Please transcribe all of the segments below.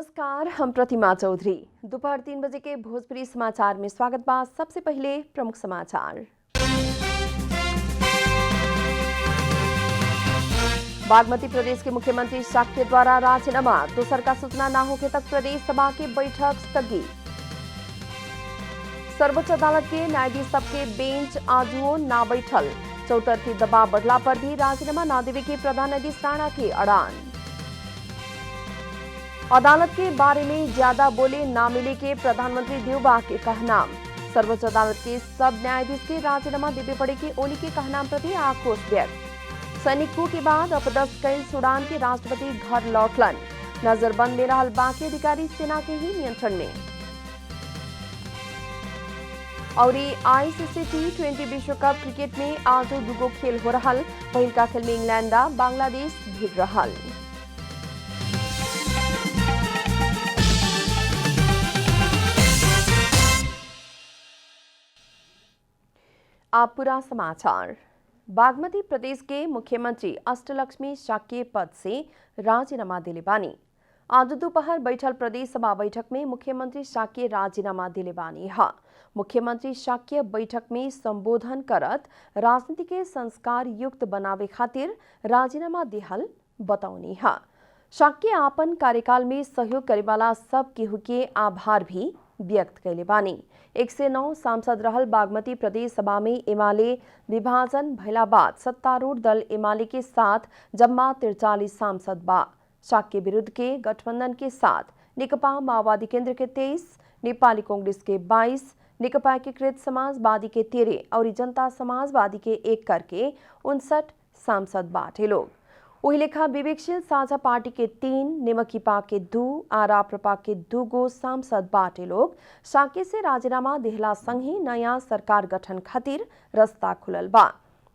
नमस्कार, हम प्रतिमा चौधरी। दोपहर 3 बजे के भोजपुरी समाचार में स्वागत बा। सबसे पहले प्रमुख समाचार। बागमती प्रदेश के मुख्यमंत्री शाक्य द्वारा राजीनामा, दोसर का सूचना न होने तक प्रदेश सभा की बैठक स्थगित। सर्वोच्च अदालत के न्यायाधीश सबके बेंच आजुओ ना बैठल, चौतरफी दबाव बढ़ला पर भी राजीनामा न देवे के प्रधान न्यायाधीश राणा की अड़ान। अदालत के बारे में ज्यादा बोले ना मिले के प्रधानमंत्री देवबा के कहनाम, सर्वोच्च अदालत के सब न्यायाधीश के राजीनामा देवे पड़े के ओली के कहनाम प्रति आक्रोश व्यक्त। सैनिक coup के बाद अपदस्थ कई सूडान के राष्ट्रपति घर लौटलन, नजरबंद में रहल बाकी अधिकारी सेना के ही नियंत्रण में। और आईसीसी T20 विश्व कप क्रिकेट में आज दुगो खेल हो रहल, पहिल का खेल में इंग्लैंड बांग्लादेश भिड़ रहल। आप पूरा समाचार। बागमती प्रदेश के मुख्यमंत्री अष्टलक्ष्मी शाक्य पद से राजीनामा दिले बानी। आज दोपहर बैठल प्रदेश सभा बैठक में मुख्यमंत्री शाक्य राजीनामा दिले बानी है। मुख्यमंत्री शाक्य बैठक में संबोधन करत राजनीति के संस्कार युक्त बनावे खातिर राजीनामा दिहल बताउनी है। शाक्य आपन कार्यकाल में सहयोग करे वाला सब केहू के आभार भी व्यक्त कैले बानी। 109 सांसद रहल बागमती प्रदेश सभा में एमाले विभाजन भैला बाद सत्तारूढ़ दल एमाले के साथ जम्मा 43 सांसद बा। शाक्य विरुद्ध के गठबंधन के साथ नेकपा माओवादी केंद्र के 23, नेपाली कांग्रेस के 22, नेकपा एकीकृत समाजवादी के 13 और जनता समाजवादी के 1 करके 59 सांसद बाटे लोग। वही लेखा विवेकशील साझा पार्टी के 3, नेमकीपा के 2, आराप्रपा के 2 गो सांसद बाटे लोग। शाक्य से राजीनामा देहला संग ही नया सरकार गठन खातिर रास्ता खुलल बा।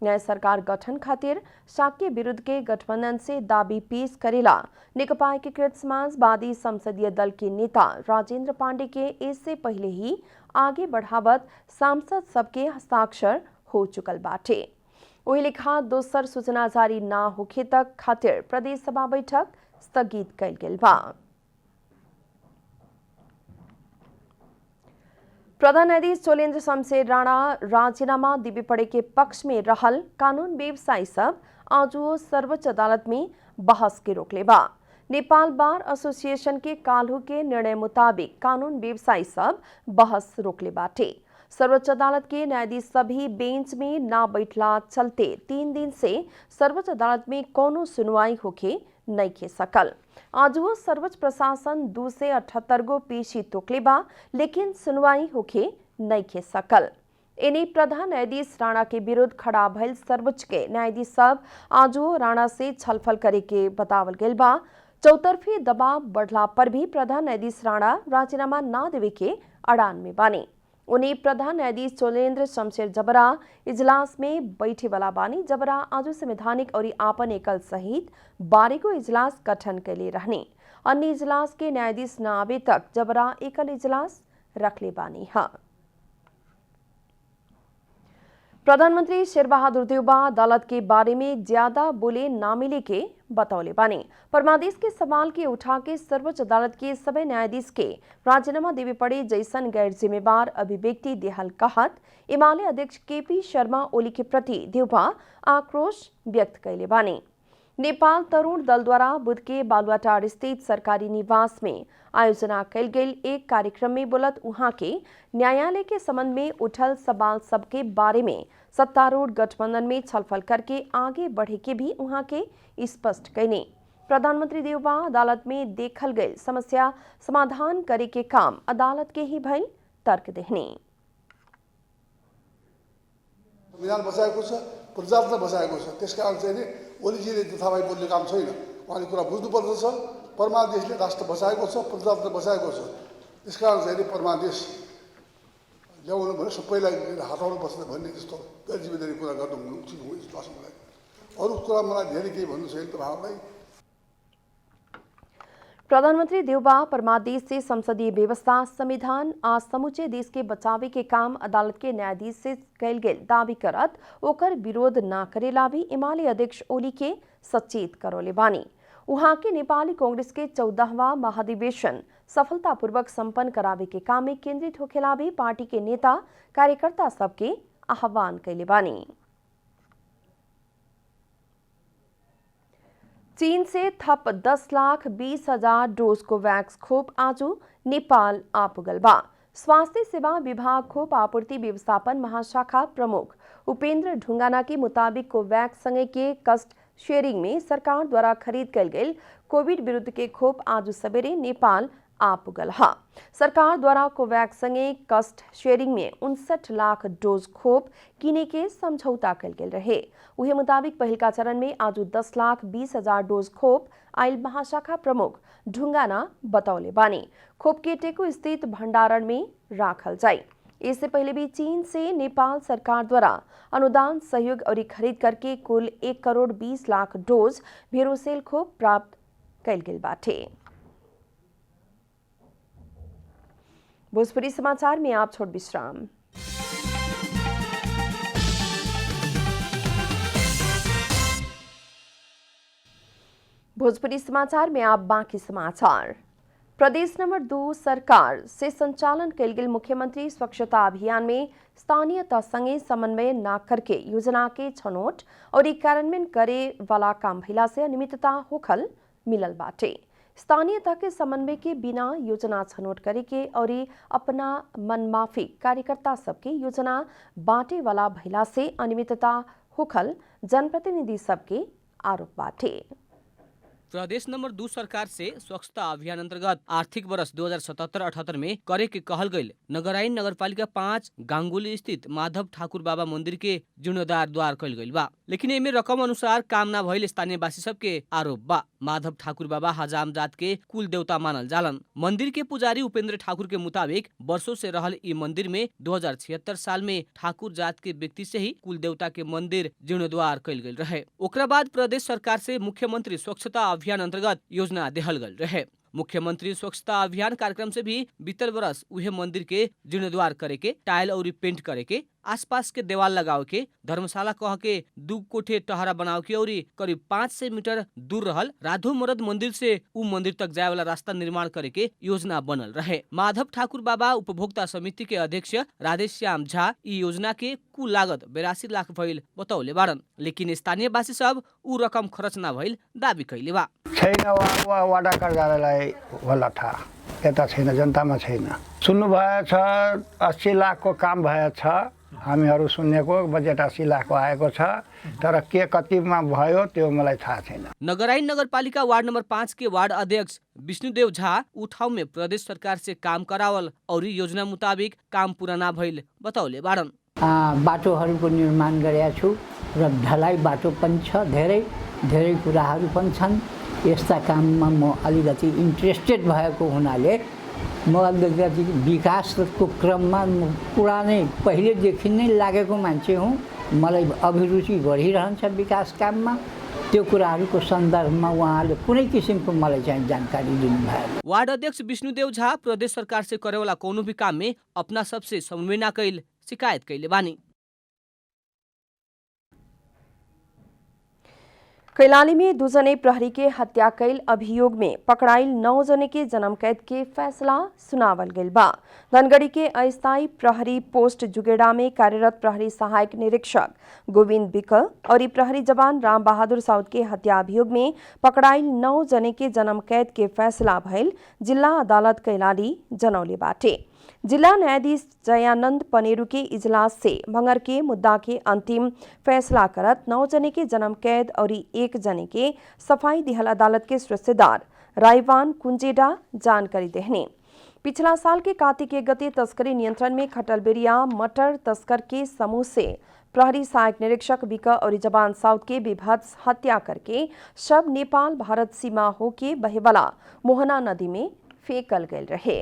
नया सरकार गठन खातिर शाक्य विरुद्ध के गठबंधन से दावी पेश करेला नेकपा एकीकृत समाजवादी संसदीय दल के नेता राजेंद्र पांडे के इससे पहले ही आगे बढ़ावत सांसद सबके हस्ताक्षर हो चुकल बाटे। वही लिखा दोसर सूचना जारी ना होखे तक खातिर प्रदेश सभा बैठक स्थगित कैल गेल बा। प्रधान न्यायाधीश चोलेन्द्र शमशेर राणा राजीनामा दिवे पड़े के पक्ष में रहल कानून व्यवसायी सब आज सर्वोच्च अदालत में बहस के रोकले बा। नेपाल बार एसोसिएशन के काल्हू के निर्णय मुताबिक कानून व्यवसायी सब बहस रोकले बाटे। सर्वोच्च अदालत के न्यायाधीश सभी बेंच में ना बैठला चलते 3 दिन से सर्वोच्च अदालत में कोनो सुनवाई होके नहीं खे सकल। आज वो सर्वोच्च प्रशासन 278 गो पेशी तोकले बा, लेकिन सुनवाई होके नहीं खे सकल। इन्हीं प्रधान न्यायाधीश राणा के विरुद्ध खड़ा भइल सर्वोच्च के न्यायाधीश सब आज वो राणा से छलफल करे के बतावल गेल बा। चौतरफी दबाव बढ़ला पर भी प्रधान न्यायाधीश राणा राजीनामा ना देवे के अड़ान में बानी। उन्हीं प्रधान न्यायाधीश चोलेन्द्र शमशेर जबरा इजलास में बैठे वाला बानी। जबरा आज संवैधानिक और आपन एकल सहित 12 गो इजलास गठन कैले रहने। अन्य इजलास के न्यायाधीश न आवे तक जबरा एकल इजलास रखले बानी है। प्रधानमंत्री शेर बहादुर देउबा अदालत के बारे में ज्यादा बोले ना मिले के बतौले बानी। परमादेश के सवाल के उठा के सर्वोच्च अदालत के सभी न्यायाधीश के राजीनामा देवे पड़े जैसन गैर जिम्मेवार अभिव्यक्ति देहल कहत एमाले अध्यक्ष केपी शर्मा ओली के प्रति देउबा आक्रोश व्यक्त कैले बानी। नेपाल तरुण दल द्वारा बुध के बालुवाटार स्थित सरकारी निवास में आयोजना कैल गेल एक कार्यक्रम में बोलत उहाँ के न्यायालय के संबंध में उठल सवाल सबके बारे में सत्तारूढ़ गठबंधन में छलफल करके आगे बढ़े के भी उहाँ के स्पष्ट कैने। प्रधानमंत्री देउबा अदालत में देखल गए समस्या समाधान करे के काम अदालत के ही भइल तर्क देहने। संविधान बसाएको छ, प्रजातन्त्र बसाएको छ, त्यसकारण चाहिँ नि ओलीजीले जथाभावी बोल्ने काम छैन। उहाँले कुरा बुझ्नुपर्दछ। परमादेशले राष्ट्र बसाएको छ, प्रजातन्त्र बसाएको छ, त्यसकारण चाहिँ नि परमादेश ल्याउनु भने सबैलाई हटाउनुपर्छ भन्ने जस्तो गैर जिम्मेदारी कुरा गर्नु उचित हो जस्तो लाग्छ मलाई। अरू कुरा मलाई धेरै केही भन्नु छैन तपाईँहरूलाई। प्रधानमंत्री देउबा परमादेश से संसदीय व्यवस्था संविधान आज समूचे देश के बचावे के काम अदालत के न्यायाधीश से कैल गेल दावी करत ओकर विरोध ना करेला भी एमाले अध्यक्ष ओली के सचेत करोले बानी। उहाँ के नेपाली कांग्रेस के 14वां महाधिवेशन सफलतापूर्वक संपन्न करावे के काम में केंद्रित होखेला भी पार्टी के नेता कार्यकर्ता सबके आह्वान कैले बानी। चीन से थप 10,20,000 डोज कोवैक्स खोप आज नेपाल आ पुगल बा। स्वास्थ्य सेवा विभाग खोप आपूर्ति व्यवस्थापन महाशाखा प्रमुख उपेंद्र ढुंगाना के मुताबिक कोवैक्स संगे के कस्ट शेयरिंग में सरकार द्वारा खरीद कल गई कोविड विरुद्ध के खोप आज सवेरे नेपाल आ पुगल हा। सरकार द्वारा कोवैक्स संगे कस्ट शेयरिंग में 59 लाख डोज खोप किने के समझौता कल गेल रहे। उहे मुताबिक पहिलका चरण में आज 10,20,000 डोज खोप आयल महाशाखा प्रमुख ढुंगाना बतौले बानी। खोप के टेको स्थित भंडारण में राखल जाई। इससे पहले भी चीन से नेपाल सरकार द्वारा अनुदान सहयोग और खरीद करके कुल 1,20,00,000 डोज भेरोसेल खोप प्राप्त कल गेल बाटे। भोजपुरी समाचार में आप छोड़ विश्राम। भोजपुरी समाचार में आप बाकी समाचार। प्रदेश नंबर 2 सरकार से संचालन कल गेल मुख्यमंत्री स्वच्छता अभियान में स्थानीय तह संगे समन्वय न करके योजना के छनौट और कार्यान्वयन करे वाला काम भइला से अनियमितता होखल मिलल बाटे। स्थानीय तह के समन्वय के बिना योजना छनौट करे के और अपना मनमाफी कार्यकर्ता सबके योजना बांटे वाला भइला से अनियमितता होखल जनप्रतिनिधि सबके आरोप बाटे। प्रदेश नंबर 2 सरकार से स्वच्छता अभियान अंतर्गत आर्थिक वर्ष 2077-78 में करे के कहल गई नगरायन नगरपालिका 5 गांगुली स्थित माधव ठाकुर बाबा मंदिर के जीर्णोद्धार द्वार कल गई बा, लेकिन एमे रकम अनुसार काम न भइल स्थानीय वासी सबके आरोप बा। माधव ठाकुर बाबा हजाम जात के कुल देवता मानल जालन। मंदिर के पुजारी उपेंद्र ठाकुर के मुताबिक वर्षों से रहल ई मंदिर में 2076 साल में ठाकुर जात के व्यक्ति से ही कुल देवता के मंदिर जीर्णोद्धार कल गई रहे। ओकरा बाद प्रदेश सरकार से मुख्यमंत्री स्वच्छता अभियान अंतर्गत योजना देहल गल रहे। मुख्यमंत्री स्वच्छता अभियान कार्यक्रम से भी बीतल वर्ष उहे मंदिर के जीर्णोद्धार करे के, टाइल और पेंट करे के, आसपास के देवाल लगाव के, धर्मशाला कह के 2 कोठे टहरा बनाव के और करीब 500 मीटर दूर रहल राधो मरद मंदिर से उ मंदिर तक जाए वाला रास्ता निर्माण करे के योजना बनल रहे। माधव ठाकुर बाबा उपभोक्ता समिति के अध्यक्ष राधेश्याम झा ई योजना के कुल लागत 82 लाख भइल बतौले बारन, लेकिन स्थानीय वासी सब उ रकम खर्च न भइल दाबी कैले बा। छैन वाडा कार्यालयलाई होला थाहा, यता छैन, जनतामा छैन। सुन्नु भएछ 80 लाखको काम भएछ, हामीहरू सुनेको बजेट 80 लाखको आएको छ, तर के कतिमा भयो त्यो मलाई थाहा छैन। नगरायन नगरपालिका वार्ड नंबर 5 के वार्ड अध्यक्ष विष्णुदेव झा उ ठाउँ में प्रदेश सरकार से काम करावल और योजना मुताबिक काम पूरा न भइल बतौले बारन। बाटोहरूको निर्माण गरेका छु र ढलाई बाटो पनि छ, धेरै कुराहरू पनि छन्। यस्ता काममा म अलिकति इन्ट्रेस्टेड भएको हुनाले म अलिकति विकासको क्रममा पुरानै पहिलेदेखि नै लागेको मान्छे हुँ। मलाई अभिरुचि बढिरहन्छ विकास काममा। त्यो कुराहरूको सन्दर्भमा उहाँले कुनै किसिमको मलाई चाहिँ जानकारी दिनुभयो। वार्ड अध्यक्ष विष्णुदेव झा प्रदेश सरकार से करे वाला कोनो भी काम में अपना सबसे समन्वय न कैल शिकायत कैले बानी। कैलाली में 2 जने प्रहरी के हत्या कैल अभियोग में पकड़ाइल 9 जने के जन्म कैद के फैसला सुनावल गइल बा। धनगढ़ी के अस्थायी प्रहरी पोस्ट जुगेड़ा में कार्यरत प्रहरी सहायक निरीक्षक गोविंद बिक और प्रहरी जवान राम बहादुर साउद के हत्या अभियोग में पकड़ाइल 9 जने के जन्म कैद के फैसला भइल जिला अदालत कैलाली जनौले बाटे। जिला न्यायाधीश जयानंद पनेरू के इजलास से भंगर के मुद्दा के अंतिम फैसला करत 9 जने के जन्म कैद और 1 जने के सफाई दिहल अदालत के सदस्यदार रायवान कुंजेडा जानकारी देहने। पिछला साल के कार्तिक के गते तस्करी नियंत्रण में खटलबेरिया मटर तस्कर के समूह से प्रहरी सहायक निरीक्षक बिक और जवान साउद के विभत्स हत्या करके शव नेपाल भारत सीमा होके बहेवाला मोहना नदी में फेंकल गए रहे।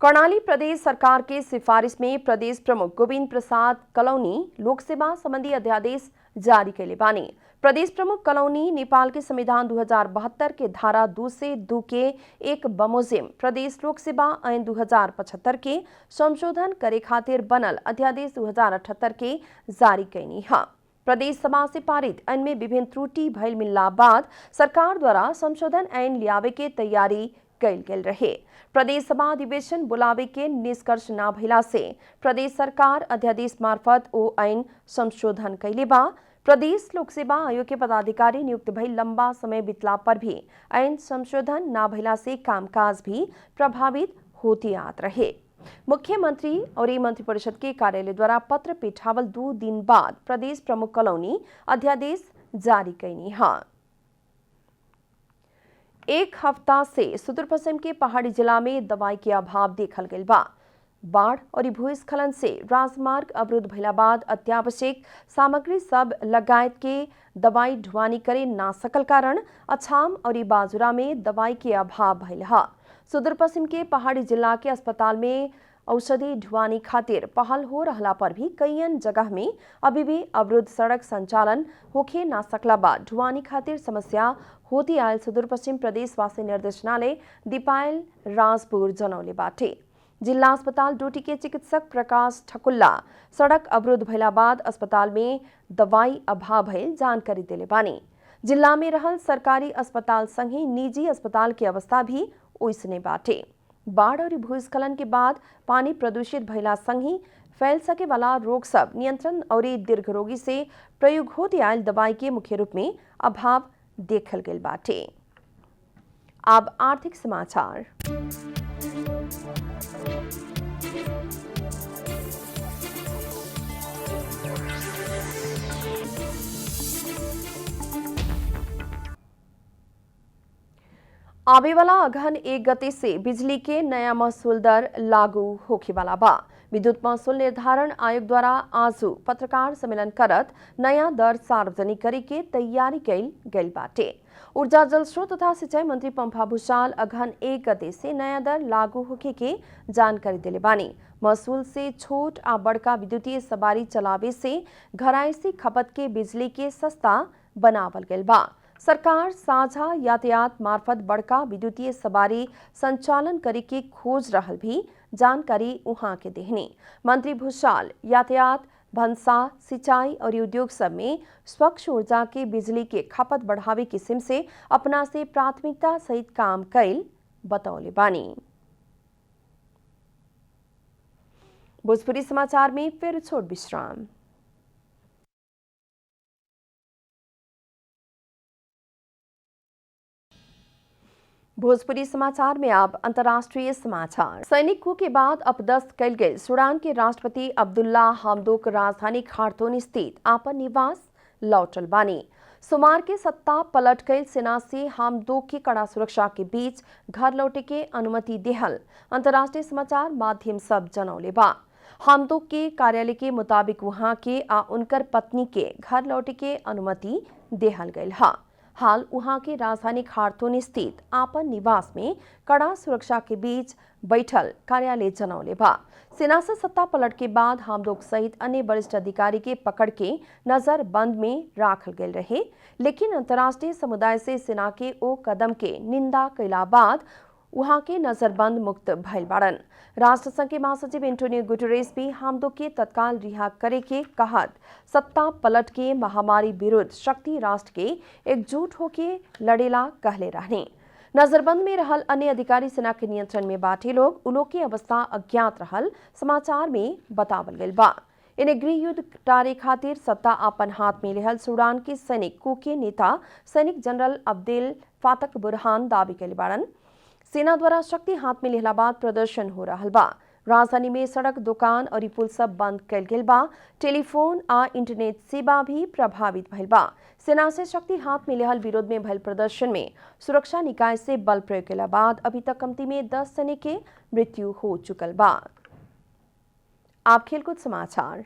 कर्णाली प्रदेश सरकार के सिफारिश में प्रदेश प्रमुख गोविंद प्रसाद कलौनी लोक सेवा संबंधी अध्यादेश जारी कैले बानी। प्रदेश प्रमुख कलौनी नेपाल के संविधान 2072 के धारा 2 से 2 के एक बमोजिम प्रदेश लोक सेवा ऐन 2075 के संशोधन करे खातिर बनल अध्यादेश 2078 के जारी कैनी है। प्रदेश सभा से पारित ऐन में विभिन्न त्रुटि भइल मिलला बाद सरकार द्वारा संशोधन ऐन लियावे के तैयारी कैल गेल रहे। प्रदेश सभा अधिवेशन बुलावे के निष्कर्ष न भइला से प्रदेश सरकार अध्यादेश मार्फत ओ ऐन संशोधन कैले बा। प्रदेश लोक सेवा आयोग के पदाधिकारी नियुक्त भई लंबा समय बीतला पर भी ऐन संशोधन न भइला से कामकाज भी प्रभावित होती आत रहे। मुख्यमंत्री और मंत्रिपरिषद के कार्यालय द्वारा पत्र पेठावल 2 दिन बाद प्रदेश प्रमुख कलौनी अध्यादेश जारी कैनी है। एक हफ्ता से सुदूर पश्चिम के पहाड़ी जिला में दवाई के अभाव देखल गई बा। बाढ़ और भूस्खलन से राजमार्ग अवरुद्ध भइला बाद अत्यावश्यक सामग्री सब लगायत के दवाई ढुवानी करे ना सकल कारण अछाम और बाजुरा में दवाई के अभाव भइल है। सुदूर पश्चिम के पहाड़ी जिला के अस्पताल में औषधि ढुवानी खातिर पहल हो रहला पर भी कईयन जगह में अभी भी अवरुद्ध सड़क संचालन होखे ना सकला बाद ढुवानी खातिर समस्या होती आयल सुदूर पश्चिम प्रदेश स्वास्थ्य निर्देशनालय दीपायल राजपुर जनौले बाटे। जिला अस्पताल डोटी के चिकित्सक प्रकाश ठकुल्ला सड़क अवरुद्ध भइला बाद अस्पताल में दवाई अभाव भइल जानकारी देले बानी। जिला में रहल सरकारी अस्पताल संगे निजी अस्पताल की अवस्था भी ओइसने बाटे। बाढ़ और भूस्खलन के बाद पानी प्रदूषित भइला संगे फैल सके वाला रोग सब नियंत्रण और दीर्घ रोगी से प्रयोग होती आयल दवाई के मुख्य रूप में अभाव देखल गेल बाटे। अब आर्थिक समाचार। आवे वाला अगहन 1 गते से बिजली के नया महसूल दर लागू होखे वाला बा। विद्युत महसूल निर्धारण आयोग द्वारा आज पत्रकार सम्मेलन करत नया दर सार्वजनिक करे के तैयारी कैल गई बाटे। ऊर्जा जल स्रोत तथा सिंचाई मंत्री पंपा भूषाल अगहन 1 गते से नया दर लागू होखे के जानकारी दिले बानी। महसूल से छोट आ बड़का विद्युतीय सवारी चलावे से घरायसी खपत के बिजली के सस्ता बनावल गईल बा। सरकार साझा यातायात मार्फत बड़का विद्युतीय सवारी संचालन करे के खोज रहल भी जानकारी उहाँ के देहनी। मंत्री भूषाल यातायात, भंसा, सिंचाई और उद्योग सब में स्वच्छ ऊर्जा के बिजली के खपत बढ़ावे किस्म से अपना से प्राथमिकता सहित काम कैल बतौले बानी। भोजपुरी समाचार में फिर छोट विश्राम। भोजपुरी समाचार में अब अंतर्राष्ट्रीय समाचार। सैनिक coup के बाद अपदस्थ कैल गए सूडान के राष्ट्रपति अब्दुल्ला हमदोक राजधानी खार्तूम स्थित आपन निवास लौटल बानी। सोमवार के सत्ता पलट गए सेना से हमदोक की कड़ा सुरक्षा के बीच घर लौटे के अनुमति देहल अंतर्राष्ट्रीय समाचार माध्यम सब जनौले बा। हमदोक के कार्यालय के मुताबिक वहां के आ उनकर पत्नी के घर लौटे के अनुमति देहल गयल हा। हाल वहां के राजधानी खार्तूम स्थित आपन निवास में कड़ा सुरक्षा के बीच बैठल कार्यालय जनौले बा। सेना से सत्ता पलट के बाद हमदोक सहित अन्य वरिष्ठ अधिकारी के पकड़ के नजर बंद में राखल गए रहे, लेकिन अंतर्राष्ट्रीय समुदाय से सेना के ओ कदम के निंदा कैला बाद वहां के नजरबंद मुक्त भइल बाड़न। राष्ट्रसंघ के महासचिव एंटोनियो गुटेरेस भी हमदोक के तत्काल रिहा करे के कहत सत्ता पलट के महामारी विरुद्ध शक्ति राष्ट्र के एकजुट होके लड़ेला कहले रहने। नजरबंद में रहल अन्य अधिकारी सेना के नियंत्रण में बाटे लोग उलोग की अवस्था अज्ञात रहल समाचार में बतावल गइल बा। इन्हें गृह युद्ध टारे खातिर सत्ता अपन हाथ में लेहल सूडान के सैनिक coup के नेता सैनिक जनरल अब्देल फातक बुरहान दावी कैले बाड़न। सेना द्वारा शक्ति हाथ में लेहला बाद प्रदर्शन हो रहल बा। राजधानी में सड़क, दुकान और पुल सब बंद कैल गेल बा। टेलीफोन आ इंटरनेट सेवा भी प्रभावित भइल बा। सेना से शक्ति हाथ में लेहल विरोध में भइल प्रदर्शन में सुरक्षा निकाय से बल प्रयोग कैला बाद अभी तक कमती में 10 सैनिक के मृत्यु हो चुकल बा। आप खेलकूद समाचार।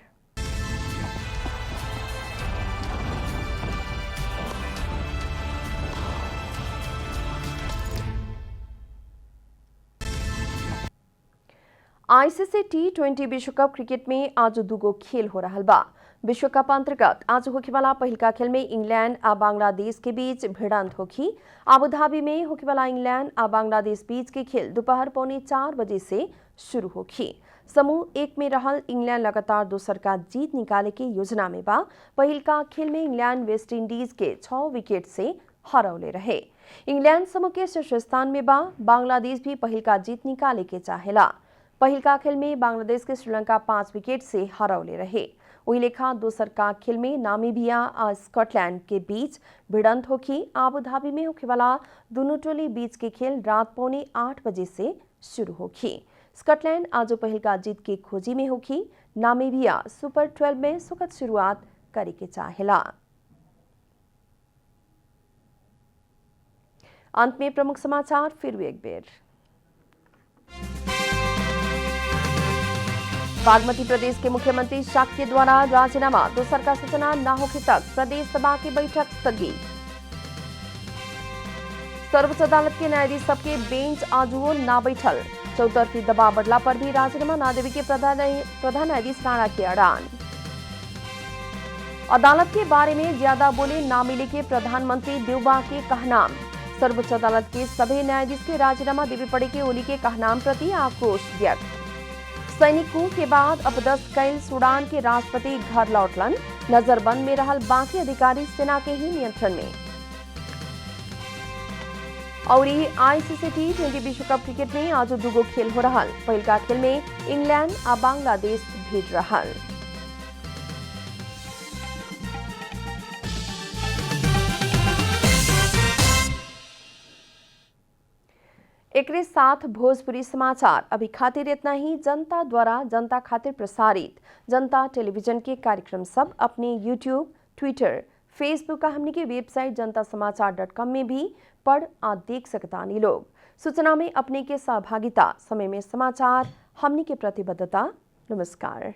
आईसीसी T20 विश्व कप क्रिकेट में आज दुगो खेल हो रहल बा। विश्व कप अंतर्गत आज होखे वाला पहिलका खेल में इंग्लैंड आ बांग्लादेश के बीच भिड़ंत होखी। आबूधाबी में होखे वाला इंग्लैंड आ बांग्लादेश बीच के खेल दोपहर 3:45 बजे से शुरू होगी। समूह 1 में रहल इंग्लैंड लगातार दोसर का जीत निकाले के योजना में बा। पहिल का खेल में इंग्लैंड वेस्ट इंडीज के 6 विकेट से हरौले रहे। इंग्लैंड समूह के शीर्ष स्थान में बा। बांग्लादेश भी पहिल का जीत निकाले के चाहेला। पहिल का खेल में बांग्लादेश के श्रीलंका 5 विकेट से हरौले रहे। वही लेखा दोसर का खेल में नामीबिया और स्कॉटलैंड के बीच भिड़ंत होगी। आबू धाबी में होने वाला दोनों टोली बीच के खेल रात 7:45 बजे से शुरू होगी। स्कॉटलैंड आज पहिल का जीत की खोजी में होगी। नामीबिया सुपर 12 में सुखद शुरुआत करे के चाहेला। अंत में प्रमुख समाचार फिर एक बेर। बागमती प्रदेश के मुख्यमंत्री शाक्य द्वारा राजीनामा दोसर का सूचना न होने तक प्रदेश सभा की बैठक स्थगित। सर्वोच्च अदालत के न्यायाधीश सबके बेंच आजुओ ना बैठल। चौतरफी दबाव बढ़ला पर भी राजीनामा न देवे के प्रधान न्यायाधीश राणा के अड़ान। अदालत के बारे में ज्यादा बोले ना मिले के प्रधानमंत्री देवबा के कहनाम। सर्वोच्च अदालत के सभी न्यायाधीश के राजीनामा देवे पड़े के ओली के कहनाम प्रति आक्रोश व्यक्त। सैनिकों के बाद अपदस्थ कैल सूडान के राष्ट्रपति घर लौटलन। नजरबंद में रहल बाकी अधिकारी सेना के ही नियंत्रण में। और आईसीसी T20 विश्व कप क्रिकेट में आज दूगो खेल हो रहा। पहिल का खेल में इंग्लैंड आ बांग्लादेश भिड़ रहा। एकरे साथ भोजपुरी समाचार अभी खातिर इतना ही। जनता द्वारा जनता खातिर प्रसारित जनता टेलीविजन के कार्यक्रम सब अपने यूट्यूब, ट्विटर, फेसबुक का हमनी के वेबसाइट जनतासमाचार.com में भी पढ़ आ देख सकता नहीं लोग। सूचना में अपने के सहभागिता, समय में समाचार, हमनी के प्रतिबद्धता। नमस्कार।